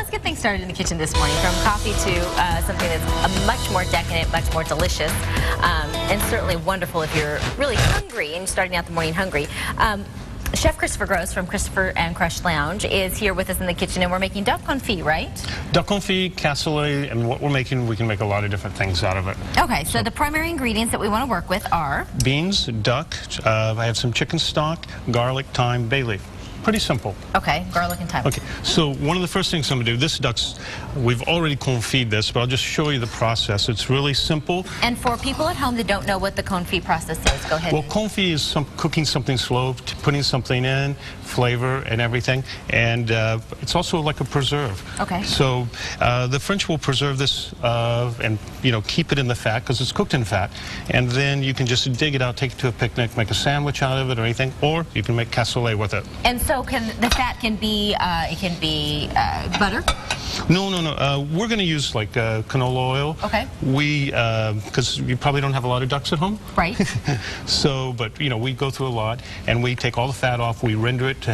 let's get things started in the kitchen this morning. From coffee to something that's a much more decadent, much more delicious, and certainly wonderful if you're really hungry and starting out the morning hungry. Chef Christopher Gross from Christopher and Crush Lounge is here with us in the kitchen, and we're making duck confit, right? Duck confit, cassoulet, and what we're making, we can make a lot of different things out of it. Okay, so the primary ingredients that we want to work with are? Beans, duck, I have some chicken stock, garlic, thyme, bay leaf. Pretty simple. Okay, garlic and thyme. Okay, so one of the first things I'm going to do, this duck's, we've already confit this, but I'll just show you the process. It's really simple. And for people at home that don't know what the confit process is, go ahead. Well, confit is cooking something slow, putting something in, flavor and everything, and it's also like a preserve. Okay. So the French will preserve this and, you know, keep it in the fat because it's cooked in fat, and then you can just dig it out, take it to a picnic, make a sandwich out of it or anything, or you can make cassoulet with it. And so the fat can be, butter? No. We're going to use like canola oil. Okay. We, because you probably don't have a lot of ducks at home. Right. So, but you know, we go through a lot, and we take all the fat off, we render it,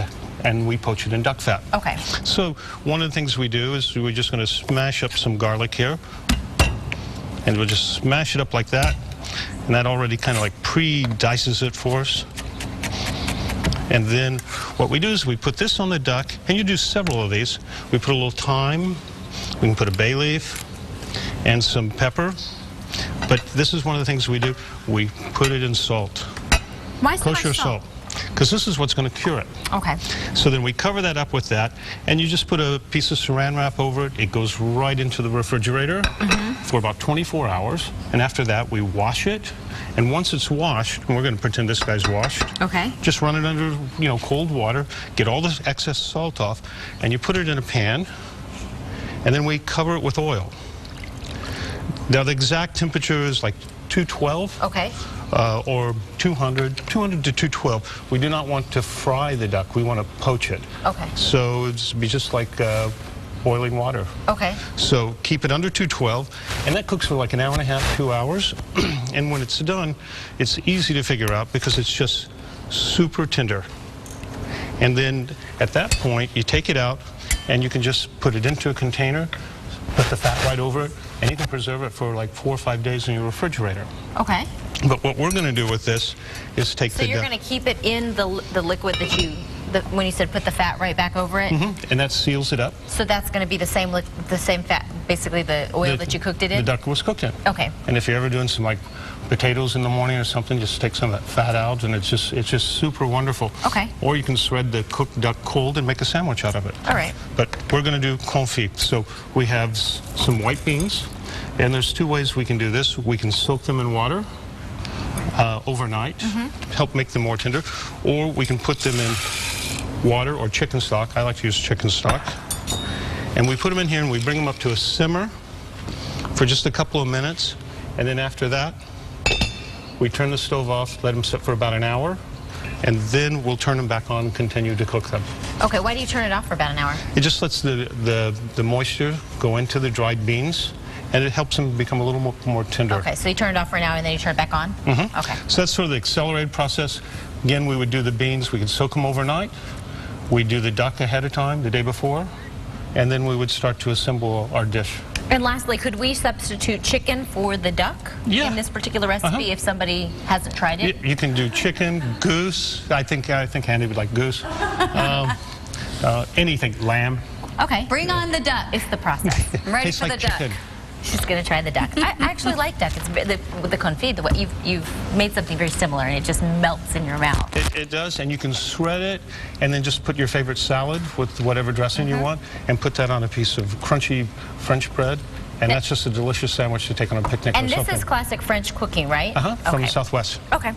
and we poach it in duck fat. Okay. So one of the things we do is we're just going to smash up some garlic here, and we'll just smash it up like that, and that already kind of like pre-dices it for us. And then what we do is we put this on the duck, and you do several of these. We put a little thyme, we can put a bay leaf, and some pepper. But this is one of the things we do. We put it in salt. Why so kosher much salt? Because this is what's going to cure it. Okay. So then we cover that up with that, and you just put a piece of saran wrap over it. It goes right into the refrigerator for about 24 hours, and after that we wash it. And once it's washed, and we're going to pretend this guy's washed. Okay. Just run it under, you know, cold water, get all the excess salt off, and you put it in a pan, and then we cover it with oil. Now the exact temperature is like 212. Okay. Or 200 to 212. We do not want to fry the duck. We want to poach it. Okay. So it's be just like boiling water. Okay. So keep it under 212, and that cooks for like an hour and a half, 2 hours. And when it's done, it's easy to figure out because it's just super tender. And then at that point, you take it out, and you can just put it into a container, put the fat right over it, and you can preserve it for like 4 or 5 days in your refrigerator. Okay. But what we're going to do with this is take So you're going to keep it in the liquid that you, when you said put the fat right back over it? And that seals it up. So that's going to be the same fat, basically the oil that you cooked it in? The duck was cooked in. Okay. And if you're ever doing some like potatoes in the morning or something, just take some of that fat out, and it's just super wonderful. Okay. Or you can shred the cooked duck cold and make a sandwich out of it. All right. But we're going to do confit. So we have some white beans, and there's two ways we can do this. We can soak them in water overnight, help make them more tender, or we can put them in water or chicken stock. I like to use chicken stock. And we put them in here, and we bring them up to a simmer for just a couple of minutes, and then after that, we turn the stove off, let them sit for about an hour, and then we'll turn them back on and continue to cook them. Okay, why do you turn it off for about an hour? It just lets the moisture go into the dried beans, and it helps them become a little more tender. Okay, so you turn it off for an hour and then you turn it back on? Okay. So that's sort of the accelerated process. Again, we would do the beans, we could soak them overnight. We'd do the duck ahead of time, the day before, and then we would start to assemble our dish. And lastly, could we substitute chicken for the duck in this particular recipe if somebody hasn't tried it? You can do chicken, goose. I think Andy would like goose. Anything, lamb. Okay. Bring on the duck. It's the process. I'm ready for the duck. Chicken. She's going to try the duck. I actually like duck. It's with the confit, the way you've made something very similar, and it just melts in your mouth. It does, and you can shred it, and then just put your favorite salad with whatever dressing you want, and put that on a piece of crunchy French bread, and that's just a delicious sandwich to take on a picnic or something. And this is classic French cooking, right? From the Southwest. Okay.